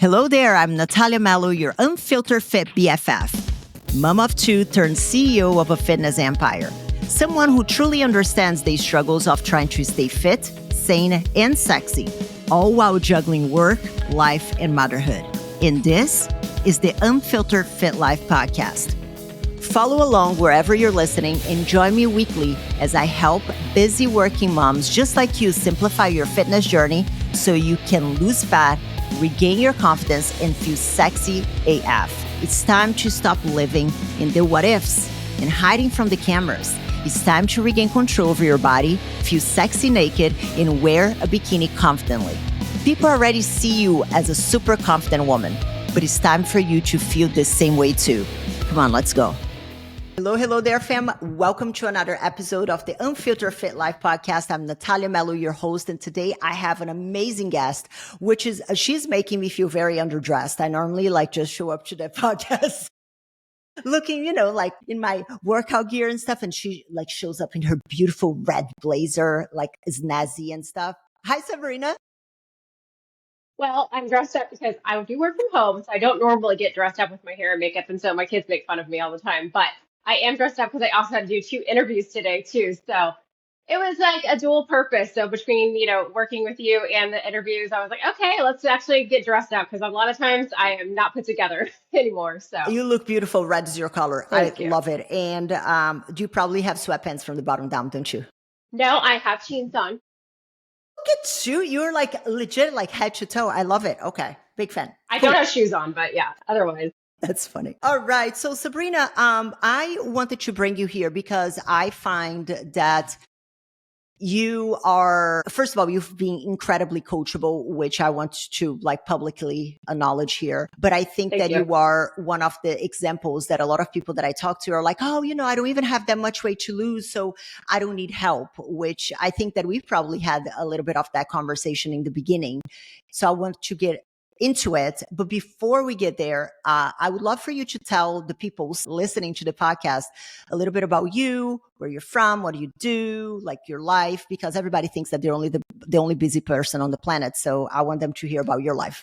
Hello there, I'm Nathalia Melo, your unfiltered fit BFF. Mom of two turned CEO of a fitness empire. Someone who truly understands the struggles of trying to stay fit, sane, and sexy, all while juggling work, life, and motherhood. And this is the Unfiltered Fit Life podcast. Follow along wherever you're listening and join me weekly as I help busy working moms just like you simplify your fitness journey so you can lose fat, regain your confidence, and feel sexy AF. It's time to stop living in the what ifs and hiding from the cameras. It's time to regain control over your body, feel sexy naked, and wear a bikini confidently. People already see you as a super confident woman, but it's time for you to feel the same way too. Come on, let's go. Hello there, fam. Welcome to another episode of the Unfiltered Fit Life podcast. I'm Nathalia Melo, your host, and today I have an amazing guest, which is, she's making me feel very underdressed. I normally just show up to the podcast looking, like in my workout gear and stuff, and she shows up in her beautiful red blazer, snazzy and stuff. Hi, Sabrina. Well, I'm dressed up because I do work from home, so I don't normally get dressed up with my hair and makeup, and so my kids make fun of me all the time. But I am dressed up because I also had to do two interviews today too. So it was like a dual purpose. So between, working with you and the interviews, I was like, okay, let's actually get dressed up because a lot of times I am not put together anymore. So You look beautiful. Red is your color. thank you. Love it. And you probably have sweatpants from the bottom down, don't you? No, I have jeans on. Look at you. You're legit, head to toe. I love it. Okay. Big fan. I Cool. don't have shoes on, but yeah, otherwise. That's funny. All right. So Sabrina, I wanted to bring you here because I find that you are, first of all, you've been incredibly coachable, which I want to publicly acknowledge here. But I think Thank that you. you are one of the examples that a lot of people that I talk to are like, oh, I don't even have that much weight to lose, so I don't need help, which I think that we've probably had a little bit of that conversation in the beginning. So I want to get into it. But before we get there, I would love for you to tell the people listening to the podcast a little bit about you, where you're from, what do you do, your life, because everybody thinks that they're only the only busy person on the planet. So I want them to hear about your life.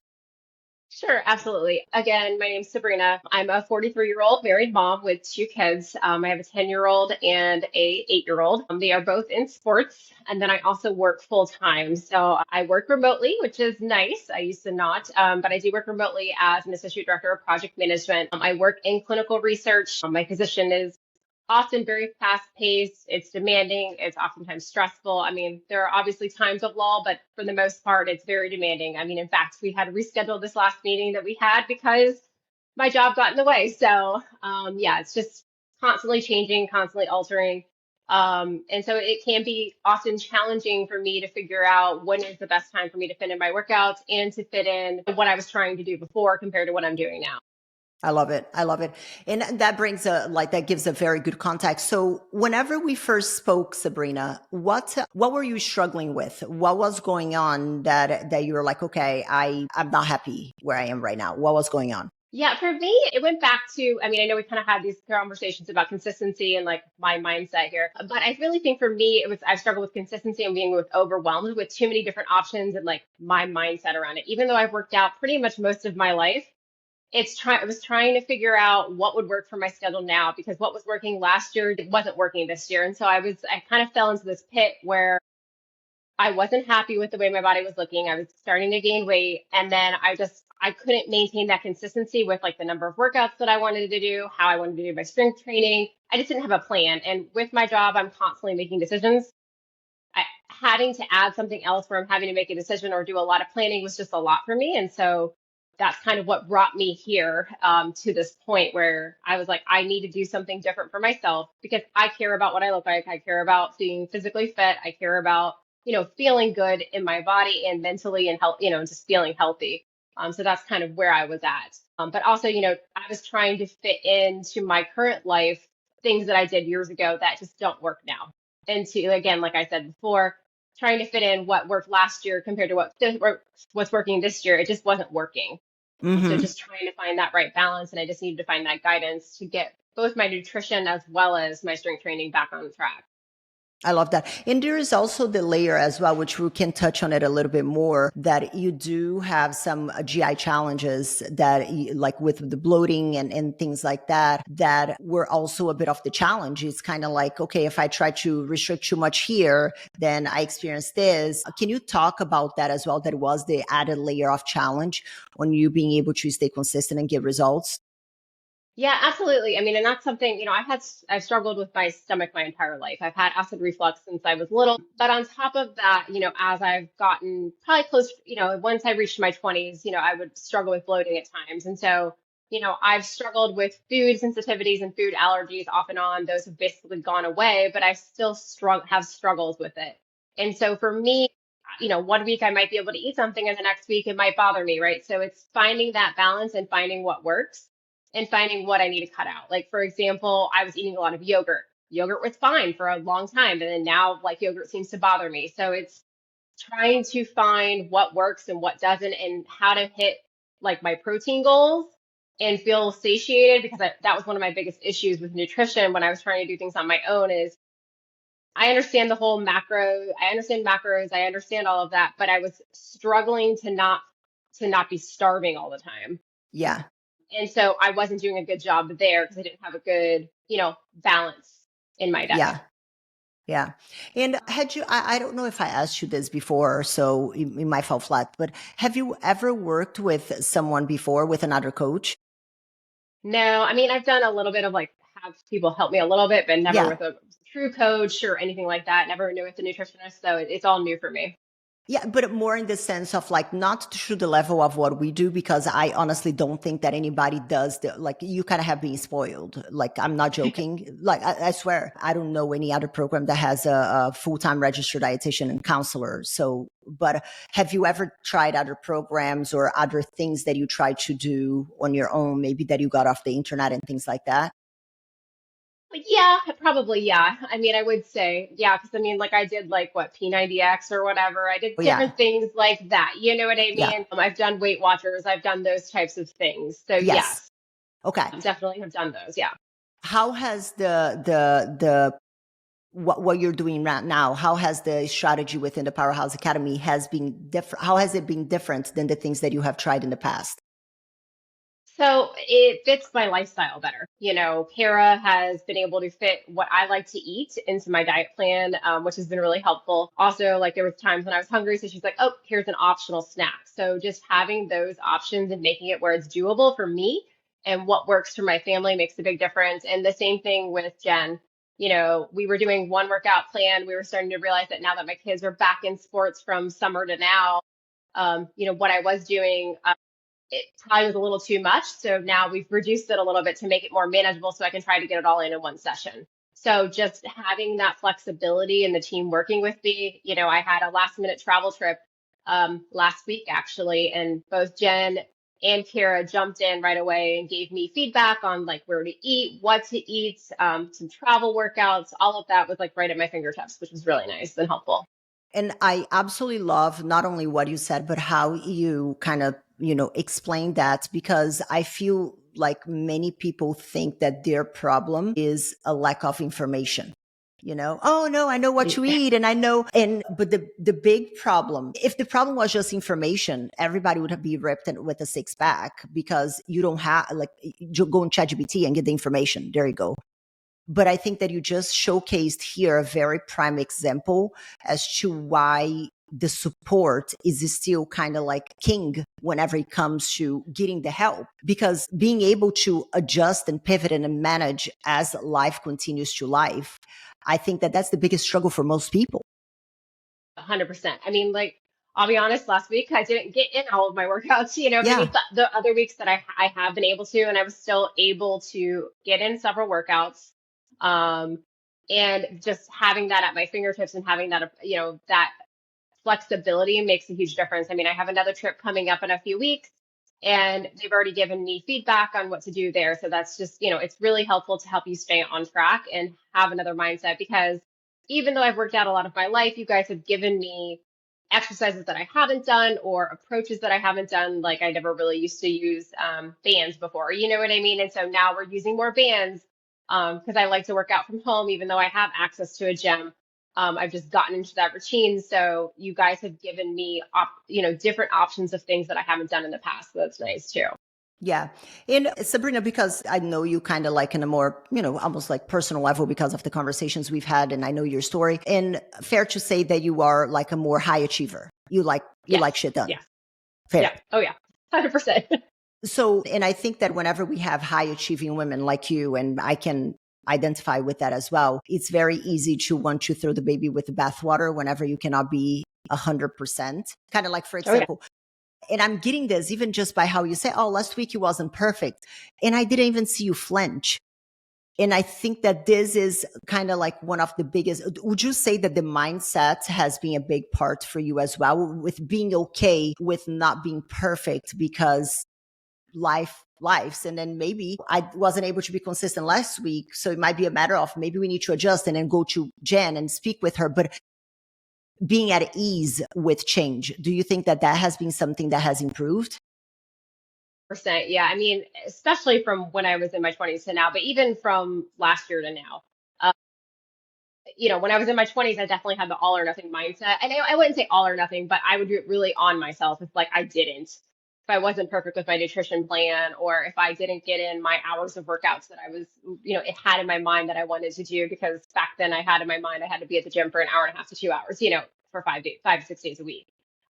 Sure, absolutely. Again, my name's Sabrina. I'm a 43-year-old married mom with two kids. I have a 10-year-old and a 8-year-old. They are both in sports, and then I also work full time. So I work remotely, which is nice. I used to not, but I do work remotely as an associate director of project management. I work in clinical research. My position is often very fast paced. It's demanding. It's oftentimes stressful. I mean, there are obviously times of lull, but for the most part, it's very demanding. I mean, in fact, we had to reschedule this last meeting that we had because my job got in the way. So, yeah, it's just constantly changing, constantly altering. And so it can be often challenging for me to figure out when is the best time for me to fit in my workouts and to fit in what I was trying to do before compared to what I'm doing now. I love it. I love it. And that brings that gives a very good context. So whenever we first spoke, Sabrina, what were you struggling with? What was going on that you were like, okay, I'm not happy where I am right now. What was going on? Yeah, for me, it went back to, I mean, I know we kind of had these conversations about consistency and my mindset here, but I really think for me, I struggled with consistency and being overwhelmed with too many different options and my mindset around it. Even though I've worked out pretty much most of my life, I was trying to figure out what would work for my schedule now because what was working last year wasn't working this year. And so I kind of fell into this pit where I wasn't happy with the way my body was looking. I was starting to gain weight. And then I couldn't maintain that consistency with the number of workouts that I wanted to do, how I wanted to do my strength training. I just didn't have a plan. And with my job, I'm constantly making decisions. Having to add something else where I'm having to make a decision or do a lot of planning was just a lot for me. And so that's kind of what brought me here to this point where I was like, I need to do something different for myself because I care about what I look like. I care about being physically fit. I care about, feeling good in my body and mentally and health, just feeling healthy. So that's kind of where I was at. But also, I was trying to fit into my current life things that I did years ago that just don't work now. And to, again, like I said before, trying to fit in what worked last year compared to what's working this year, it just wasn't working. So just trying to find that right balance. And I just needed to find that guidance to get both my nutrition as well as my strength training back on track. I love that. And there is also the layer as well, which we can touch on it a little bit more, that you do have some GI challenges that like with the bloating and things like that, that were also a bit of the challenge. It's kind of like, okay, if I try to restrict too much here, then I experience this. Can you talk about that as well? That was the added layer of challenge on you being able to stay consistent and get results? Yeah, absolutely. I mean, and that's something, I've struggled with my stomach my entire life. I've had acid reflux since I was little. But on top of that, as I've gotten probably close, once I reached my 20s, I would struggle with bloating at times. And so, I've struggled with food sensitivities and food allergies off and on. Those have basically gone away, but I still have struggles with it. And so for me, one week I might be able to eat something and the next week it might bother me, right? So it's finding that balance and finding what works and finding what I need to cut out. Like, for example, I was eating a lot of yogurt. Yogurt was fine for a long time. And then now, like, yogurt seems to bother me. So it's trying to find what works and what doesn't and how to hit like my protein goals and feel satiated because that was one of my biggest issues with nutrition when I was trying to do things on my own is I understand the whole macro, I understand macros, I understand all of that, but I was struggling to not be starving all the time. Yeah. And so I wasn't doing a good job there because I didn't have a good, balance in my diet. Yeah. Yeah. And had you, I don't know if I asked you this before, so it might fall flat, but have you ever worked with someone before, with another coach? No, I mean, I've done a little bit of like have people help me a little bit, but never Yeah. with a true coach or anything like that. Never knew with a nutritionist. So it's all new for me. Yeah, but more in the sense of like not to the level of what we do, because I honestly don't think that anybody does like you kind of have been spoiled. Like I'm not joking. Like I swear, I don't know any other program that has a full-time registered dietitian and counselor. So, but have you ever tried other programs or other things that you tried to do on your own, maybe that you got off the internet and things like that? But yeah, probably, yeah. I mean, I would say, yeah, because I mean, like I did like what P90X or whatever. I did Oh yeah, different things like that. You know what I yeah, mean? I've done Weight Watchers. I've done those types of things. So yes. yes, Okay. definitely have done those. Yeah. How has the what you're doing right now, how has the strategy within the Powerhouse Academy has been different? How has it been different than the things that you have tried in the past? So it fits my lifestyle better. Kara has been able to fit what I like to eat into my diet plan, which has been really helpful. Also, like there was times when I was hungry, so she's like, "Oh, here's an optional snack." So just having those options and making it where it's doable for me and what works for my family makes a big difference. And the same thing with Jen. We were doing one workout plan. We were starting to realize that now that my kids are back in sports from summer to now, what I was doing it probably was a little too much. So now we've reduced it a little bit to make it more manageable so I can try to get it all in one session. So just having that flexibility and the team working with me, I had a last minute travel trip last week actually, and both Jen and Kara jumped in right away and gave me feedback on like where to eat, what to eat, some travel workouts, all of that was like right at my fingertips, which was really nice and helpful. And I absolutely love not only what you said, but how you kind of, explain that, because I feel like many people think that their problem is a lack of information. Oh no, I know what you eat and I know, but the big problem, if the problem was just information, everybody would be ripped with a six pack, because you don't have, like, you go on ChatGPT and get the information. There you go. But I think that you just showcased here a very prime example as to why the support is still kind of like king whenever it comes to getting the help, because being able to adjust and pivot and manage as life continues to life, I think that that's the biggest struggle for most people. 100%. I mean, like, I'll be honest, last week I didn't get in all of my workouts, maybe Yeah. the other weeks that I have been able to, and I was still able to get in several workouts. Um, and just having that at my fingertips and having that, that flexibility makes a huge difference. I mean, I have another trip coming up in a few weeks and they've already given me feedback on what to do there. So that's just, it's really helpful to help you stay on track and have another mindset because even though I've worked out a lot of my life, you guys have given me exercises that I haven't done or approaches that I haven't done. Like I never really used to use bands before, you know what I mean? And so now we're using more bands because I like to work out from home, even though I have access to a gym. I've just gotten into that routine. So you guys have given me, different options of things that I haven't done in the past. So that's nice too. Yeah. And Sabrina, because I know you kind of like in a more, almost like personal level because of the conversations we've had and I know your story. And fair to say that you are like a more high achiever. You like shit done. Yeah. Fair. Yeah. Oh yeah. 100%. So, and I think that whenever we have high achieving women like you, and I can identify with that as well, it's very easy to want to throw the baby with the bathwater whenever you cannot be 100%. Kind of like, for example, and I'm getting this even just by how you say, oh, last week you wasn't perfect. And I didn't even see you flinch. And I think that this is kind of like one of the biggest, would you say that the mindset has been a big part for you as well with being okay with not being perfect because lives. And then maybe I wasn't able to be consistent last week. So it might be a matter of maybe we need to adjust and then go to Jen and speak with her. But being at ease with change, do you think that that has been something that has improved? Yeah. I mean, especially from when I was in my 20s to now, but even from last year to now. When I was in my 20s, I definitely had the all or nothing mindset. And I wouldn't say all or nothing, but I would do it really on myself if like I didn't. If I wasn't perfect with my nutrition plan, or if I didn't get in my hours of workouts that I was, it had in my mind that I wanted to do, because back then I had in my mind I had to be at the gym for an hour and a half to 2 hours, for 5 days, 5 to 6 days a week.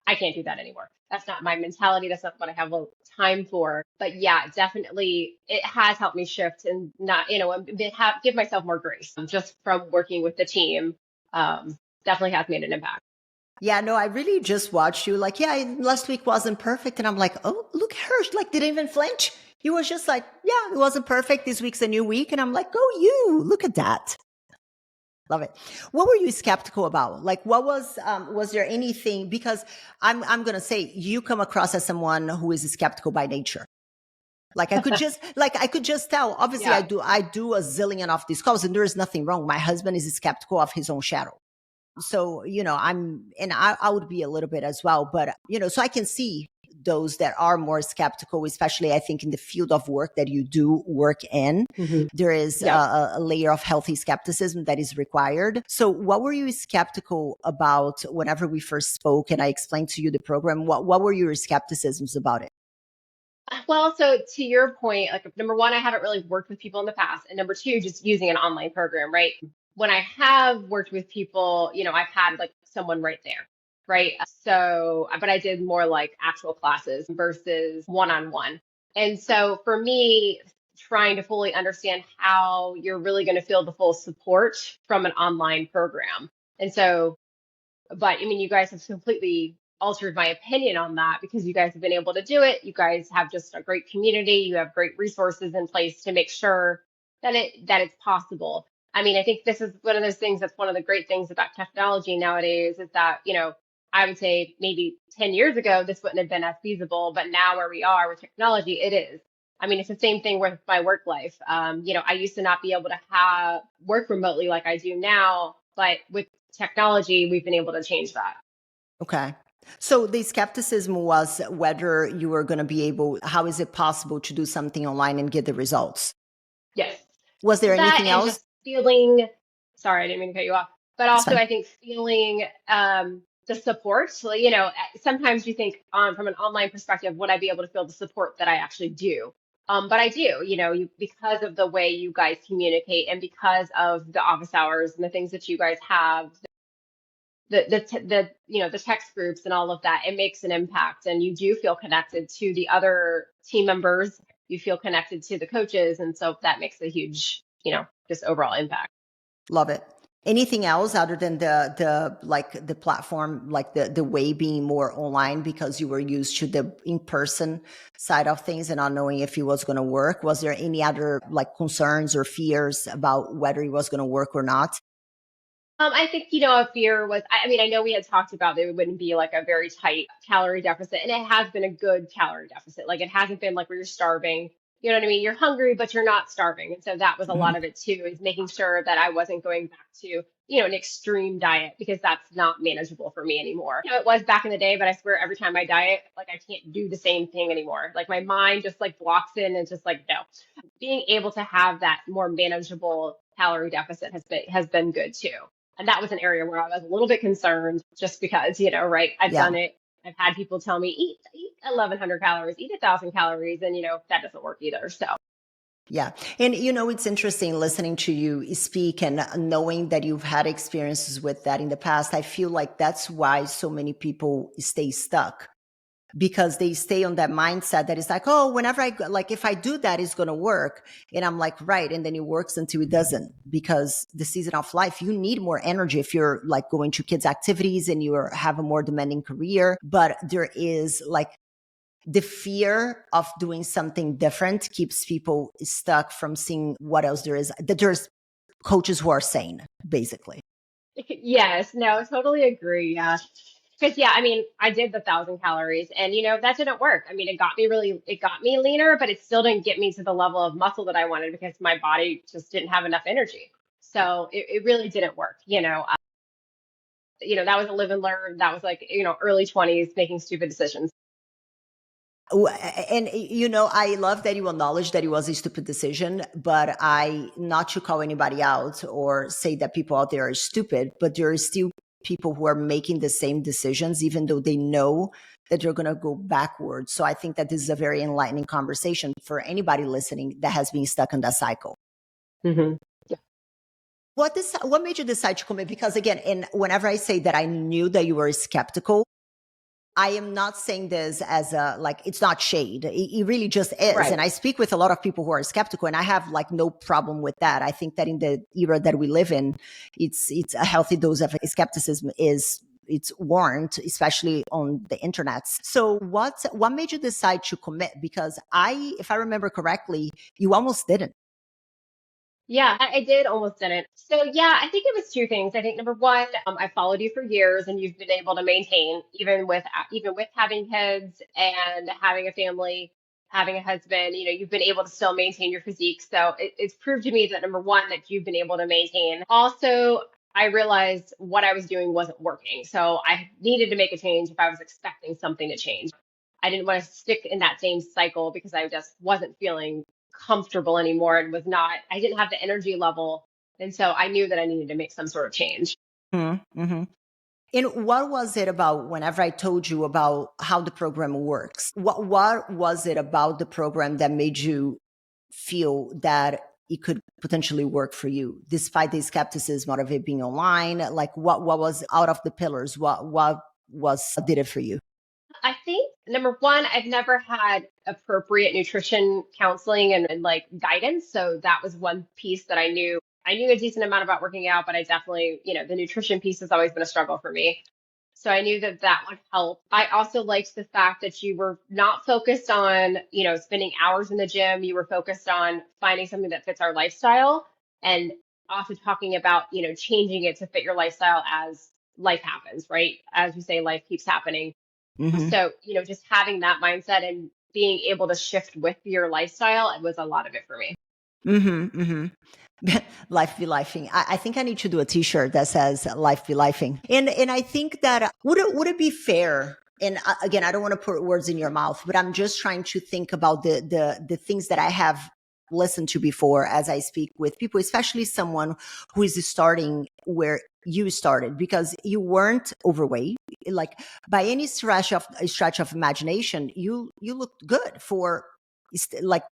I can't do that anymore. That's not my mentality. That's not what I have time for. But yeah, definitely it has helped me shift and not, give myself more grace just from working with the team. Definitely has made an impact. Yeah, no, I really just watched you like, yeah, last week wasn't perfect. And I'm like, oh, look at her. She like didn't even flinch. You was just like, yeah, it wasn't perfect. This week's a new week. And I'm like, oh, you look at that. Love it. What were you skeptical about? Like, what was there anything, because I'm going to say you come across as someone who is skeptical by nature. Like I could just tell, obviously Yeah. I do a zillion of these calls and there is nothing wrong. My husband is skeptical of his own shadow. So, I would be a little bit as well, but, so I can see those that are more skeptical, especially I think in the field of work that you do work in, there is a layer of healthy skepticism that is required. So what were you skeptical about whenever we first spoke and I explained to you the program? What were your skepticisms about it? Well, so to your point, like number one, I haven't really worked with people in the past. And number two, just using an online program, right? When I have worked with people, I've had like someone right there, right? So, but I did more like actual classes versus one-on-one. And so for me, trying to fully understand how you're really going to feel the full support from an online program. And so, but I mean, you guys have completely altered my opinion on that because you guys have been able to do it. You guys have just a great community. You have great resources in place to make sure that it's possible. I mean, I think this is one of those things that's one of the great things about technology nowadays is that, I would say maybe 10 years ago, this wouldn't have been as feasible, but now where we are with technology, it is. I mean, it's the same thing with my work life. I used to not be able to work remotely like I do now, but with technology, we've been able to change that. Okay. So the skepticism was whether you were going to be able, how is it possible to do something online and get the results? Yes. Was there That anything and else? just feeling, sorry, I didn't mean to cut you off, but It's also fine. I think feeling the support. So, sometimes you think from an online perspective, would I be able to feel the support that I actually do? But I do, because of the way you guys communicate and because of the office hours and the things that you guys have, the text groups and all of that, it makes an impact, and you do feel connected to the other team members. You feel connected to the coaches, and so that makes a huge, just overall impact. Love it. Anything else other than the platform, like the way being more online because you were used to the in-person side of things and not knowing if it was going to work? Was there any other like concerns or fears about whether it was going to work or not? I think, a fear was, I mean, I know we had talked about that it wouldn't be like a very tight calorie deficit, and it has been a good calorie deficit. Like it hasn't been like where you're starving. You know what I mean? You're hungry, but you're not starving. And so that was a lot of it too, is making sure that I wasn't going back to, an extreme diet, because that's not manageable for me anymore. It was back in the day, but I swear every time I diet, like I can't do the same thing anymore. Like my mind just like blocks in and just like, no. Being able to have that more manageable calorie deficit has been good too. And that was an area where I was a little bit concerned just because, right, I've Yeah. done it. I've had people tell me, eat 1,100 calories, eat 1,000 calories. And, that doesn't work either. So, Yeah. And it's interesting listening to you speak and knowing that you've had experiences with that in the past. I feel like that's why so many people stay stuck, because they stay on that mindset that is like, oh, whenever like, if I do that, it's going to work. And I'm like, right. And then it works until it doesn't, because the season of life, you need more energy if you're like going to kids' activities and you have a more demanding career. But there is like, the fear of doing something different keeps people stuck from seeing what else there is, that there's coaches who are sane, basically. yes, no, totally agree. Yeah. Because, yeah, I mean, I did the 1,000 calories and, that didn't work. I mean, it got me leaner, but it still didn't get me to the level of muscle that I wanted because my body just didn't have enough energy. So it really didn't work. That was a live and learn. That was like, early 20s making stupid decisions. And I love that you acknowledge that it was a stupid decision, but not to call anybody out or say that people out there are stupid, but there are still people who are making the same decisions, even though they know that they're going to go backwards. So I think that this is a very enlightening conversation for anybody listening that has been stuck in that cycle. Mm-hmm. Yeah. What made you decide to commit? Because again, and whenever I say that I knew that you were skeptical, I am not saying this as it's not shade. It really just is. Right. And I speak with a lot of people who are skeptical, and I have like no problem with that. I think that in the era that we live in, it's a healthy dose of skepticism it's warranted, especially on the internet. So what made you decide to commit? Because if I remember correctly, you almost didn't. Yeah, I did almost didn't. So yeah, I think it was two things. I think number one, I followed you for years, and you've been able to maintain even with having kids and having a family, having a husband. You've been able to still maintain your physique. So it's proved to me that number one, that you've been able to maintain. Also, I realized what I was doing wasn't working, so I needed to make a change if I was expecting something to change. I didn't want to stick in that same cycle because I just wasn't feeling comfortable anymore and I didn't have the energy level. And so I knew that I needed to make some sort of change. Mm-hmm. And what was it about whenever I told you about how the program works? What was it about the program that made you feel that it could potentially work for you, despite the skepticism of it being online? Like what was out of the pillars? What did it for you? I think number one, I've never had appropriate nutrition counseling and like guidance. So that was one piece that I knew. I knew a decent amount about working out, but I definitely, the nutrition piece has always been a struggle for me. So I knew that that would help. I also liked the fact that you were not focused on, spending hours in the gym. You were focused on finding something that fits our lifestyle and also talking about, changing it to fit your lifestyle as life happens, right? As you say, life keeps happening. Mm-hmm. So, just having that mindset and being able to shift with your lifestyle, it was a lot of it for me. Mm-hmm. Mm-hmm. Life be lifing. I think I need to do a t-shirt that says life be lifing. And I think that would it be fair? And again, I don't want to put words in your mouth, but I'm just trying to think about the things that I have listened to before as I speak with people, especially someone who is starting where you started, because you weren't overweight. Like by any stretch of imagination, you looked good for like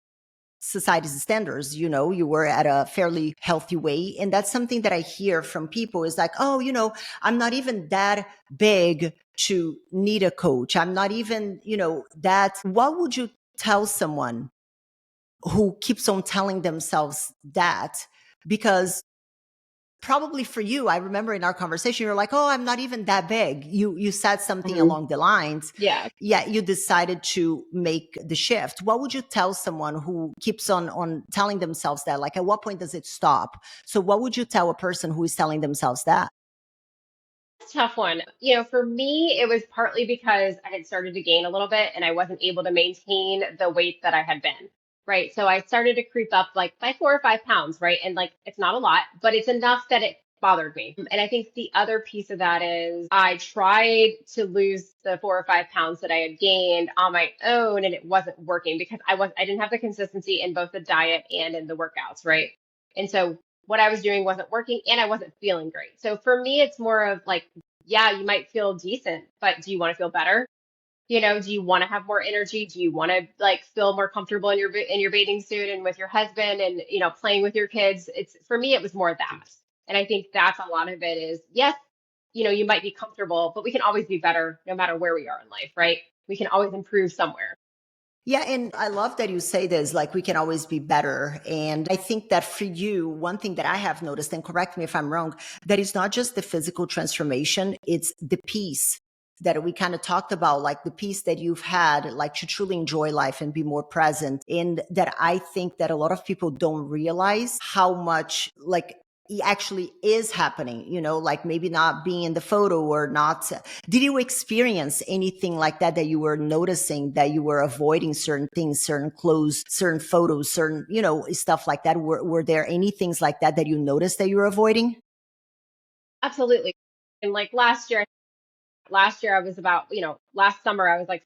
society's standards. You were at a fairly healthy way, and that's something that I hear from people is like, oh, I'm not even that big to need a coach. I'm not even that. What would you tell someone who keeps on telling themselves that? Because probably for you, I remember in our conversation, you're like, oh, I'm not even that big. You said something Mhm. along the lines. Yeah. Yeah, you decided to make the shift. What would you tell someone who keeps on telling themselves that? Like, at what point does it stop? So what would you tell a person who is telling themselves that? Tough one. For me, it was partly because I had started to gain a little bit and I wasn't able to maintain the weight that I had been. Right. So I started to creep up like by 4 or 5 pounds. Right. And like, it's not a lot, but it's enough that it bothered me. And I think the other piece of that is I tried to lose the 4 or 5 pounds that I had gained on my own and it wasn't working because I didn't have the consistency in both the diet and in the workouts. Right. And so what I was doing wasn't working and I wasn't feeling great. So for me, it's more of like, yeah, you might feel decent, but do you want to feel better? Do you want to have more energy? Do you want to like feel more comfortable in your bathing suit and with your husband and playing with your kids? It's for me, it was more that. And I think that's a lot of it is yes, you might be comfortable, but we can always be better no matter where we are in life, right? We can always improve somewhere. Yeah, and I love that you say this, like we can always be better. And I think that for you, one thing that I have noticed, and correct me if I'm wrong, that it's not just the physical transformation, it's the peace that we kind of talked about, like the peace that you've had, like to truly enjoy life and be more present. And that I think that a lot of people don't realize how much like it actually is happening, like maybe not being in the photo or not. Did you experience anything like that you were noticing that you were avoiding certain things, certain clothes, certain photos, certain, stuff like that? Were there any things like that you noticed that you were avoiding? Absolutely. And like last year I was about, last summer I was like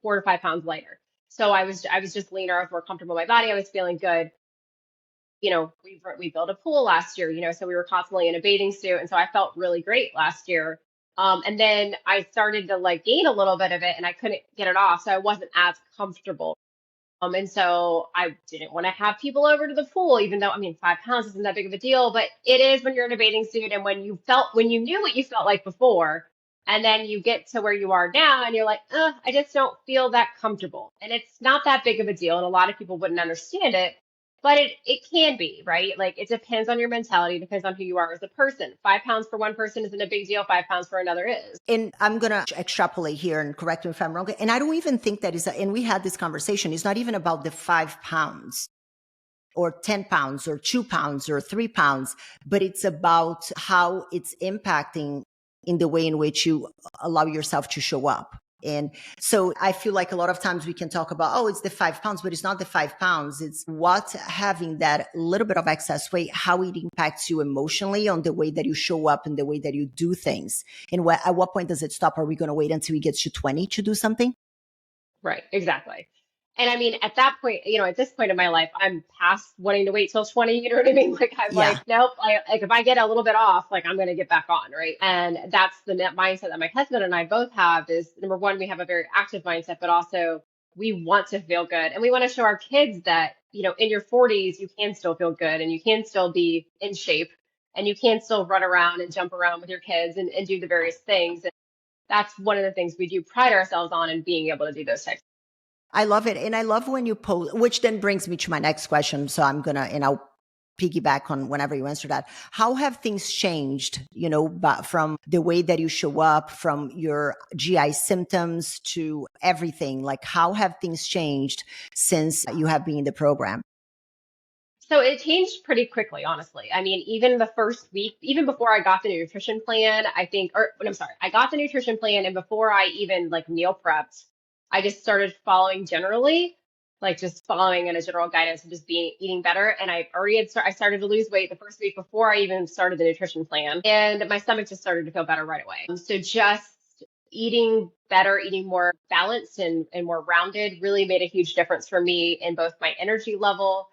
4 to 5 pounds lighter. So I was just leaner, I was more comfortable in my body, I was feeling good. We built a pool last year, so we were constantly in a bathing suit. And so I felt really great last year. And then I started to like gain a little bit of it and I couldn't get it off. So I wasn't as comfortable. And so I didn't want to have people over to the pool, even though, I mean, 5 pounds isn't that big of a deal, but it is when you're in a bathing suit and when you knew what you felt like before, and then you get to where you are now and you're like, I just don't feel that comfortable. And it's not that big of a deal. And a lot of people wouldn't understand it, but it can be, right? Like it depends on your mentality, it depends on who you are as a person. 5 pounds for one person isn't a big deal, 5 pounds for another is. And I'm going to extrapolate here and correct me if I'm wrong. And I don't even think that and we had this conversation, it's not even about the 5 pounds or 10 pounds or 2 pounds or 3 pounds, but it's about how it's impacting in the way in which you allow yourself to show up. And so I feel like a lot of times we can talk about, oh, it's the 5 pounds, but it's not the 5 pounds. It's what having that little bit of excess weight, how it impacts you emotionally on the way that you show up and the way that you do things. And at what point does it stop? Are we going to wait until we get to 20 to do something? Right, exactly. And I mean, at that point, at this point in my life, I'm past wanting to wait till 20. You know what I mean? Like, I'm Yeah. like, nope. Like, if I get a little bit off, like, I'm going to get back on. Right. And that's the mindset that my husband and I both have is number one, we have a very active mindset, but also we want to feel good. And we want to show our kids that, in your 40s, you can still feel good and you can still be in shape and you can still run around and jump around with your kids and do the various things. And that's one of the things we do pride ourselves on and being able to do those types. I love it. And I love when you post, which then brings me to my next question. So and I'll piggyback on whenever you answer that. How have things changed, but from the way that you show up, from your GI symptoms to everything? Like, how have things changed since you have been in the program? So it changed pretty quickly, honestly. I mean, even the first week, even before I got the nutrition plan, I'm sorry, I got the nutrition plan, and before I even like meal prepped, I just started following generally, like just following in a general guidance and just eating better. And I started to lose weight the first week before I even started the nutrition plan, and my stomach just started to feel better right away. So just eating better, eating more balanced and more rounded really made a huge difference for me in both my energy level,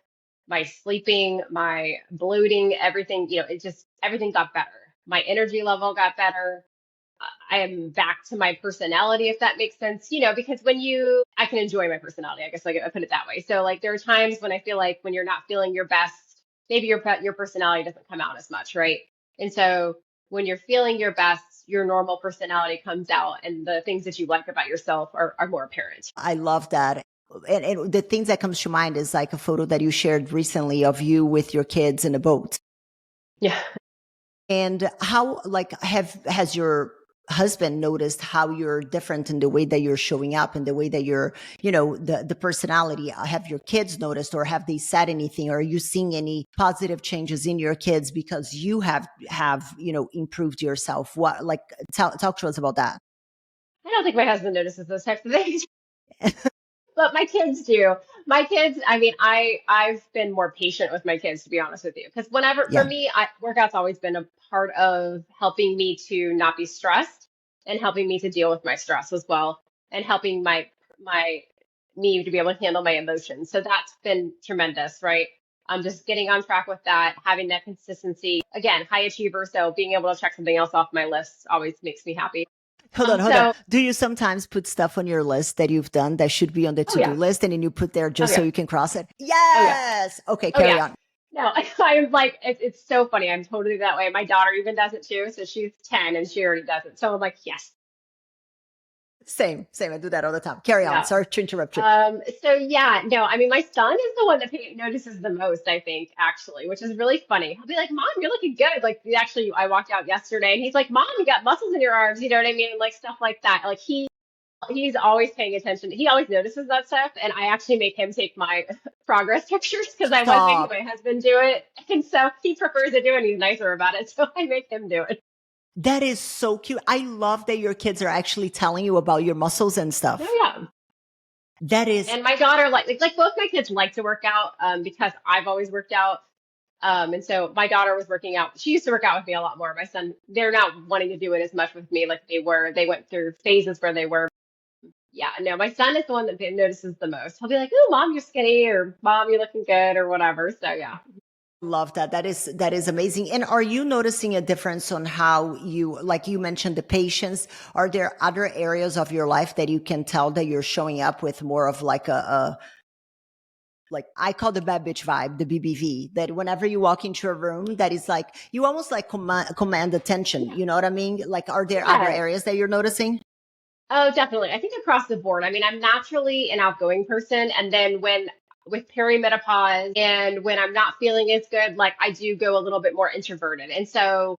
my sleeping, my bloating, everything, everything got better. My energy level got better. I am back to my personality, if that makes sense, because I can enjoy my personality, I guess I put it that way. So like there are times when I feel like when you're not feeling your best, maybe your personality doesn't come out as much, right? And so when you're feeling your best, your normal personality comes out and the things that you like about yourself are more apparent. I love that. And the things that comes to mind is like a photo that you shared recently of you with your kids in a boat. Yeah. And how, like, has your husband noticed how you're different in the way that you're showing up and the way that you're, the personality? Have your kids noticed, or have they said anything? Or are you seeing any positive changes in your kids because you have, improved yourself? What, like, talk to us about that. I don't think my husband notices those types of things. But my kids do. My kids, I mean, I've been more patient with my kids, to be honest with you, because for Yeah. me, workout's always been a part of helping me to not be stressed and helping me to deal with my stress as well, and helping my me to be able to handle my emotions. So that's been tremendous, right? Just getting on track with that, having that consistency. Again, high achiever, so being able to check something else off my list always makes me happy. Hold on. So, Do you sometimes put stuff on your list that you've done that should be on the oh to-do yeah, list and then you put there oh just so yeah, you can cross it? oh yeah, Yes. Okay, oh carry yeah. on. No, I'm like, it's so funny. I'm totally that way. My daughter even does it too. So she's 10 and she already does it. So I'm like, yes, Same. I do that all the time. Carry on. yeah. Sorry to interrupt you. So yeah, no, I mean, my son is the one that notices the most, I think, actually, which is really funny. He'll be like, Mom, you're looking good. Like, actually, I walked out yesterday and he's like, Mom, you got muscles in your arms. You know what I mean? Like, stuff like that. Like, he's always paying attention. He always notices that stuff. And I actually make him take my progress pictures because I was making Stop. my husband do it. And so he prefers to do it and he's nicer about it. So I make him do it. That is so cute. I love that your kids are actually telling you about your muscles and Oh, stuff. yeah. That is And my daughter, like both my kids like to work out because I've always worked out. And so my daughter was working out. She used to work out with me a lot more. My son, they're not wanting to do it as much with me like they were. They went through phases where they were. Yeah, no, my son is the one that notices the most. He'll be like, "Oh, Mom, you're skinny," or "Mom, you're looking good," or whatever. So yeah. love that. That is amazing. And are you noticing a difference on how you, like you mentioned, the patience? Are there other areas of your life that you can tell that you're showing up with more of like a like I call the bad bitch vibe, the BBV, that whenever you walk into a room, that is like you almost like command attention. Yeah. You know what I mean? Like, are there other Yeah. areas that you're noticing? Oh, definitely. I think across the board. I mean, I'm naturally an outgoing person, and then when with perimenopause and when I'm not feeling as good, like I do go a little bit more introverted. And so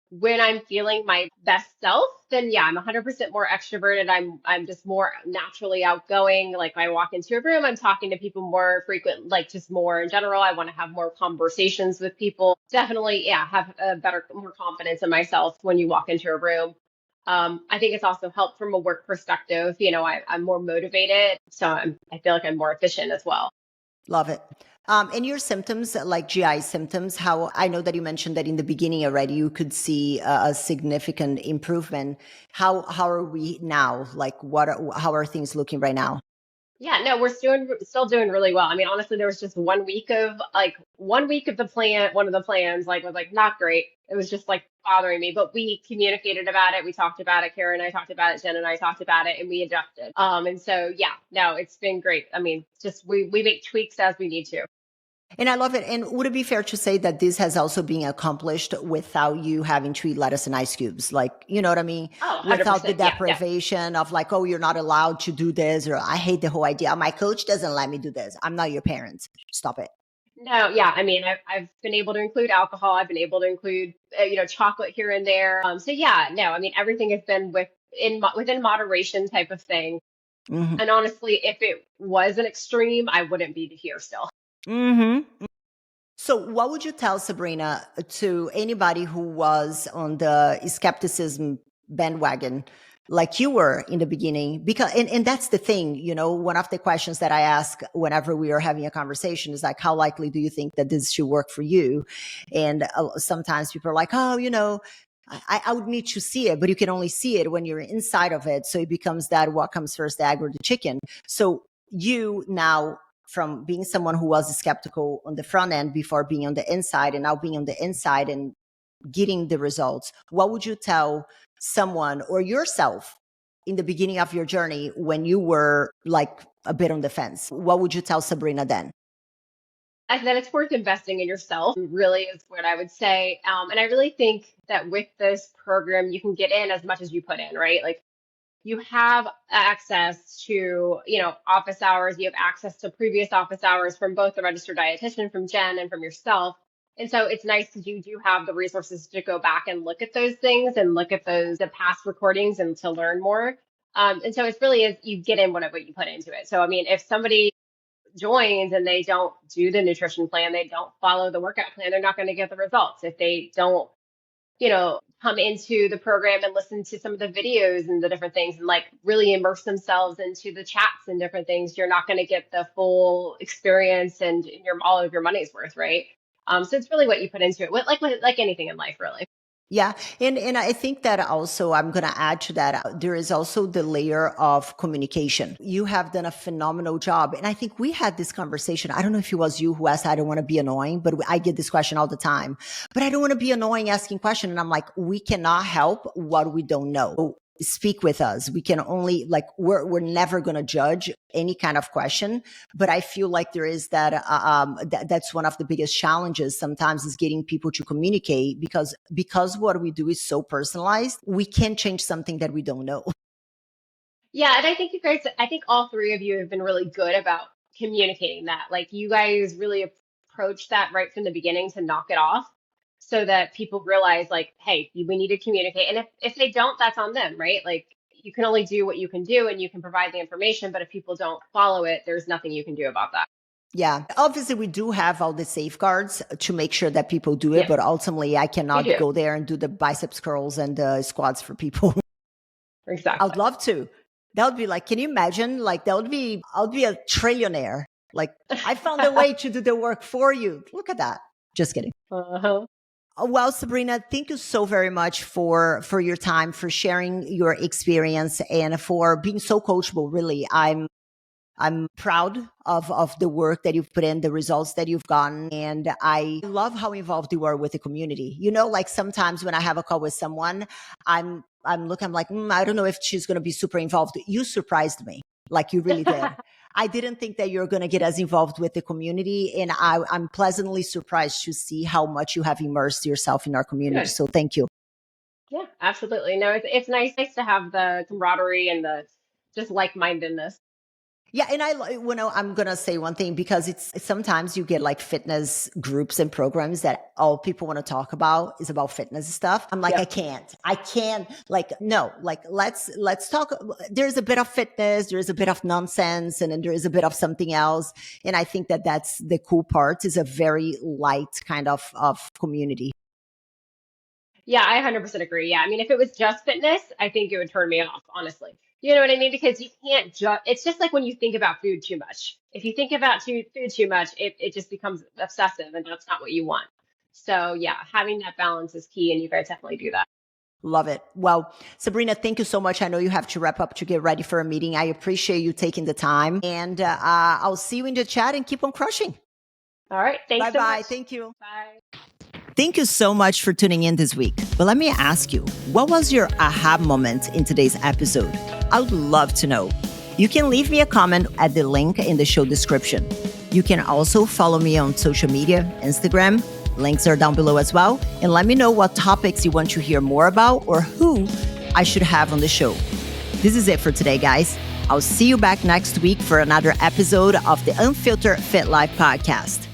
when I'm feeling my best self, then yeah, I'm 100% more extroverted. I'm just more naturally outgoing. Like I walk into a room, I'm talking to people more frequent, like just more in general. I want to have more conversations with people. Definitely, yeah, have a better, more confidence in myself when you walk into a room. I think it's also helped from a work perspective. I'm more motivated, so I feel like I'm more efficient as well. Love it. And your symptoms, like GI symptoms, how I know that you mentioned that in the beginning already you could see a significant improvement. How are we now? Like, how are things looking right now? Yeah, no, we're still doing really well. I mean, honestly, there was just 1 week of like 1 week of the plan, one of the plans like was like not great. It was just like bothering me, but we communicated about it. We talked about it. Karen and I talked about it. Jen and I talked about it, and we adjusted. And so yeah, no, it's been great. I mean, just we make tweaks as we need to. And I love it. And would it be fair to say that this has also been accomplished without you having to eat lettuce and ice cubes? Like, you know what I mean? Oh, Without the 100%. Yeah, yeah. deprivation of like, oh, you're not allowed to do this, or I hate the whole idea. My coach doesn't let me do this. I'm not your parent. Stop it. No, yeah. I mean, I've been able to include alcohol. I've been able to include chocolate here and there. So yeah, no. I mean, everything has been within moderation type of thing. Hmm. And honestly, if it was an extreme, I wouldn't be here still. Hmm. So, what would you tell Sabrina to anybody who was on the skepticism bandwagon, like you were in the beginning? Because, and that's the thing, one of the questions that I ask whenever we are having a conversation is like, how likely do you think that this should work for you? And sometimes people are like, oh, I would need to see it, but you can only see it when you're inside of it. So it becomes that what comes first, the egg or the chicken. So, you now, from being someone who was skeptical on the front end before being on the inside and now being on the inside and getting the results, what would you tell someone or yourself in the beginning of your journey when you were like a bit on the fence? What would you tell Sabrina then? I said it's worth investing in yourself, really is what I would say. And I really think that with this program, you can get in as much as you put in, right? Like you have access to, office hours. You have access to previous office hours from both the registered dietitian, from Jen, and from yourself. And so it's nice because you do have the resources to go back and look at those things and look at the past recordings and to learn more. And so it's really is you get in whatever you put into it. So I mean, if somebody joins and they don't do the nutrition plan, they don't follow the workout plan, they're not going to get the results. If they don't come into the program and listen to some of the videos and the different things and like really immerse themselves into the chats and different things, you're not going to get the full experience and all of your money's worth, right? So it's really what you put into it, like anything in life, really. Yeah. And I think that also I'm going to add to that. There is also the layer of communication. You have done a phenomenal job. And I think we had this conversation. I don't know if it was you who asked, I don't want to be annoying, but I get this question all the time, but I don't want to be annoying asking questions. And I'm like, we cannot help what we don't know. Speak with us. We can only we're never going to judge any kind of question, but I feel like there is that's one of the biggest challenges sometimes is getting people to communicate because what we do is so personalized. We can't change something that we don't know. Yeah, and I think you guys, I think all three of you have been really good about communicating that. Like you guys really approach that right from the beginning to knock it off so that people realize like, hey, we need to communicate. And if they don't, that's on them, right? Like you can only do what you can do and you can provide the information, but if people don't follow it, there's nothing you can do about that. Yeah. Obviously, we do have all the safeguards to make sure that people do it, Yeah, but ultimately, I cannot you do. go there and do the biceps curls and the squats for people. I'd Exactly. love to. That would be like, can you imagine? Like, I'll be a trillionaire. Like, I found a way to do the work for you. Look at that. Just kidding. Uh-huh. Well, Sabrina, thank you so very much for your time, for sharing your experience, and for being so coachable. Really, I'm proud of the work that you've put in, the results that you've gotten. And I love how involved you are with the community. You know, like sometimes when I have a call with someone, I'm like, I don't know if she's going to be super involved. You surprised me. Like you really did. I didn't think that you're going to get as involved with the community. And I'm pleasantly surprised to see how much you have immersed yourself in our community. Good. So thank you. Yeah, absolutely. No, it's nice to have the camaraderie and the just like-mindedness. Yeah, and I'm gonna say one thing because it's sometimes you get like fitness groups and programs that all people want to talk about is about fitness stuff. I'm like, Yep. I can't, like, no, like let's talk. There's a bit of fitness, there is a bit of nonsense, and then there is a bit of something else. And I think that that's the cool part is a very light kind of community. Yeah, I 100% agree. Yeah, I mean, if it was just fitness, I think it would turn me off, honestly. You know what I mean? Because you can't just, it's just like when you think about food too much. If you think about food too much, it just becomes obsessive, and that's not what you want. So, yeah, having that balance is key, and you guys definitely do that. Love it. Well, Sabrina, thank you so much. I know you have to wrap up to get ready for a meeting. I appreciate you taking the time, and I'll see you in the chat and keep on crushing. All right. Thanks so Bye-bye. much. Thank you. Bye. Thank you so much for tuning in this week. But let me ask you, what was your aha moment in today's episode? I would love to know. You can leave me a comment at the link in the show description. You can also follow me on social media, Instagram. Links are down below as well. And let me know what topics you want to hear more about or who I should have on the show. This is it for today, guys. I'll see you back next week for another episode of the Unfiltered Fit Life podcast.